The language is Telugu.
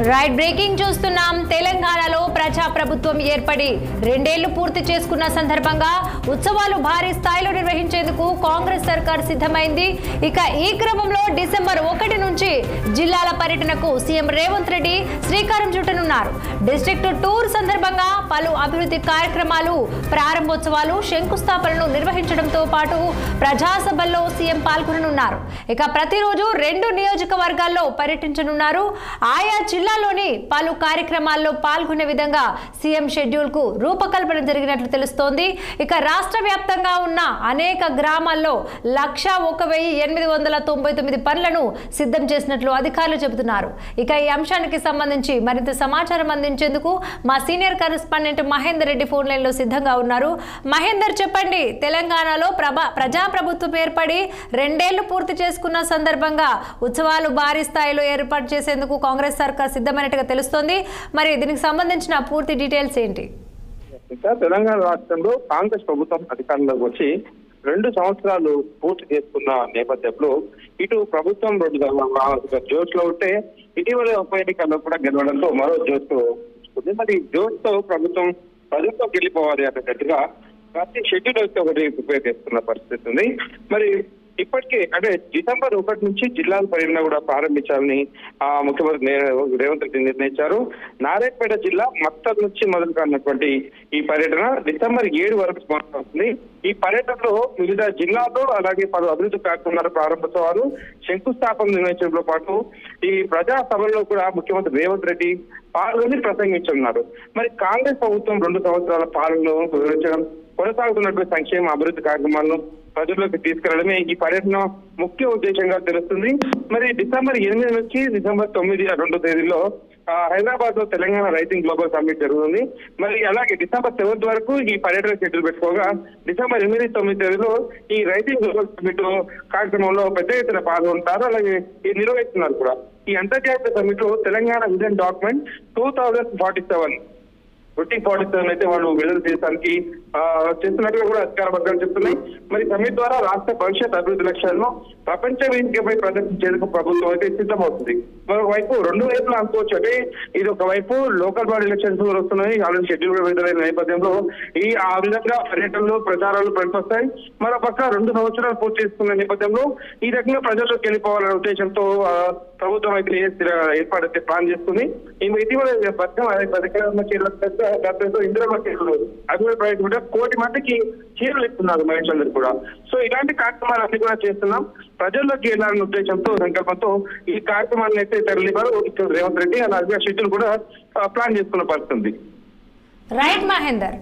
రైట్ బ్రేకింగ్ చూస్తున్నాం. తెలంగాణలో ప్రజాప్రభుత్వం ఏర్పడి 2 ఏళ్లు పూర్తి చేసుకున్న సందర్భంగా ఉత్సవాలు భారీ స్థాయిలో నిర్వహించేందుకు కాంగ్రెస్ సర్కార్ సిద్ధమైంది. ఇక ఈ క్రమంలో డిసెంబర్ 1 నుంచి జిల్లాల పర్యటనకు సీఎం రేవంత్ రెడ్డి శ్రీకారం చుట్టనున్నారు. డిస్ట్రిక్ట్ టూర్ సందర్భంగా పలు అభివృద్ధి కార్యక్రమాలు, ప్రారంభోత్సవాలు, శంకుస్థాపనలు నిర్వహించడంతో పాటు ప్రజాసభల్లో సీఎం పాల్గొననున్నారు. ఇక ప్రతిరోజు 2 నియోజకవర్గాల్లో పర్యటించనున్నారు. ఆయా జిల్లాలోని పలు కార్యక్రమాల్లో పాల్గొనే విధంగా సీఎం షెడ్యూల్ కు రూపకల్పన జరిగినట్లు తెలుస్తోంది. ఇక రాష్ట్ర వ్యాప్తంగా ఉన్న అనేక గ్రామాల్లో 101,899 పనులను సిద్ధం చేసినట్లు అధికారులు చెబుతున్నారు. ఇక ఈ అంశానికి సంబంధించి మరింత సమాచారం అందించేందుకు మా senior correspondent Mahender Reddy phone line లో సిద్ధంగా ఉన్నారు. మహేందర్, చెప్పండి. తెలంగాణలో ప్రజాప్రభుత్వం ఏర్పడి 2 ఏళ్లు పూర్తి చేసుకున్న సందర్భంగా ఉత్సవాలు భారీ స్థాయిలో ఏర్పాటు చేసేందుకు కాంగ్రెస్ సర్కార్ సిద్ధమైనట్టుగా తెలుస్తోంది. మరి దీనికి సంబంధించిన పూర్తి డీటెయిల్స్ ఏంటి? తెలంగాణ రాష్ట్రంలో కాంగ్రెస్ ప్రభుత్వం అధికారంలోకి వచ్చి 2 సంవత్సరాలు పూర్తి చేసుకున్న నేపథ్యంలో ఇటు ప్రభుత్వం జోష్ లో ఉంటే ఇటీవల ఉప ఎన్నికల్లో కూడా గెలవడంతో మరో జోష్ ఉంది. మరి జోష్ తో ప్రభుత్వం ప్రజలతో వెళ్ళిపోవాలి అనేటట్టుగా ప్రతి షెడ్యూల్ అయితే ఒకటి ప్రిపేర్ చేసుకున్న పరిస్థితి ఉంది. మరి ఇప్పటికే అంటే డిసెంబర్ 1 నుంచి జిల్లాల పర్యటన కూడా ప్రారంభించాలని ముఖ్యమంత్రి రేవంత్ రెడ్డి నిర్ణయించారు. నారాయణపేట జిల్లా మక్తల్ నుంచి మొదలు కానటువంటి ఈ పర్యటన డిసెంబర్ 7 వరకు కొనసాగుతుంది. ఈ పర్యటనలో వివిధ జిల్లాల్లో అలాగే పలు అభివృద్ధి కార్యక్రమాల ప్రారంభోత్సవాలు, శంకుస్థాపన నిర్వహించడంతో పాటు ఈ ప్రజా సభల్లో కూడా ముఖ్యమంత్రి రేవంత్ రెడ్డి పాల్గొని ప్రసంగించున్నారు. మరి కాంగ్రెస్ ప్రభుత్వం 2 సంవత్సరాల పాలనలో వివరించడం, కొనసాగుతున్నటువంటి సంక్షేమ అభివృద్ధి కార్యక్రమాలను ప్రజల్లోకి తీసుకెళ్లడమే ఈ పర్యటన ముఖ్య ఉద్దేశంగా తెలుస్తుంది. మరి డిసెంబర్ 8 నుంచి డిసెంబర్ 9, 2 తేదీల్లో హైదరాబాద్ లో తెలంగాణ రైజింగ్ గ్లోబల్ సమ్మిట్ జరుగుతుంది. మరి అలాగే డిసెంబర్ 7 వరకు ఈ పర్యటన షెడ్యూల్ పెట్టుకోగా డిసెంబర్ 8, 9 తేదీలో ఈ రైజింగ్ గ్లోబల్ సమ్మిట్ కార్యక్రమంలో పెద్ద ఎత్తున పాల్గొంటారు. అలాగే నిర్వహిస్తున్నారు కూడా. ఈ అంతర్జాతీయ సమ్మిట్ లో తెలంగాణ విజన్ డాక్యుమెంట్ 2047 అయితే వాళ్ళు విడుదల చేయడానికి చేస్తున్నట్టుగా కూడా అధికార వర్గాలు చెప్తున్నాయి. మరి సమ్మిట్ ద్వారా రాష్ట్ర భవిష్యత్ అభివృద్ధి లక్ష్యాలను ప్రపంచ వేదికపై ప్రదర్శించేందుకు ప్రభుత్వం అయితే సిద్ధమవుతుంది. మరోవైపు 2 వైపులు అనుకోవచ్చు. అంటే ఇది ఒకవైపు లోకల్ బాడీ ఎలక్షన్స్ వస్తున్నాయి, ఆల్రెడీ షెడ్యూల్ కూడా విడుదలైన నేపథ్యంలో ఆ విధంగా పర్యటనలు, ప్రచారాలు పనికొస్తాయి. మరోపక్క 2 సంవత్సరాలు పూర్తి చేసుకున్న నేపథ్యంలో ఈ రకంగా ప్రజల్లోకి వెళ్ళిపోవాలనే ఉద్దేశంతో ప్రభుత్వం అయితే ఏర్పాటైతే ప్లాన్ చేస్తుంది. ఇటీవల ఇందిరమ్మ చీరలు అభివృద్ధి ప్రాజెక్టు కూడా 1 కోటి మందికి చీరలు ఇస్తున్నారు మహిళలందరూ కూడా. సో ఇలాంటి కార్యక్రమాలు అన్ని కూడా చేస్తున్నాం. ప్రజల్లోకి వెళ్ళాలనే ఉద్దేశంతో, సంకల్పంతో ఈ కార్యక్రమాలను అయితే తరలివారు రేవంత్ రెడ్డి. అలాగే షెడ్యూల్ కూడా ప్లాన్ చేసుకున్న పరిస్థితి. రైట్ మహేందర్.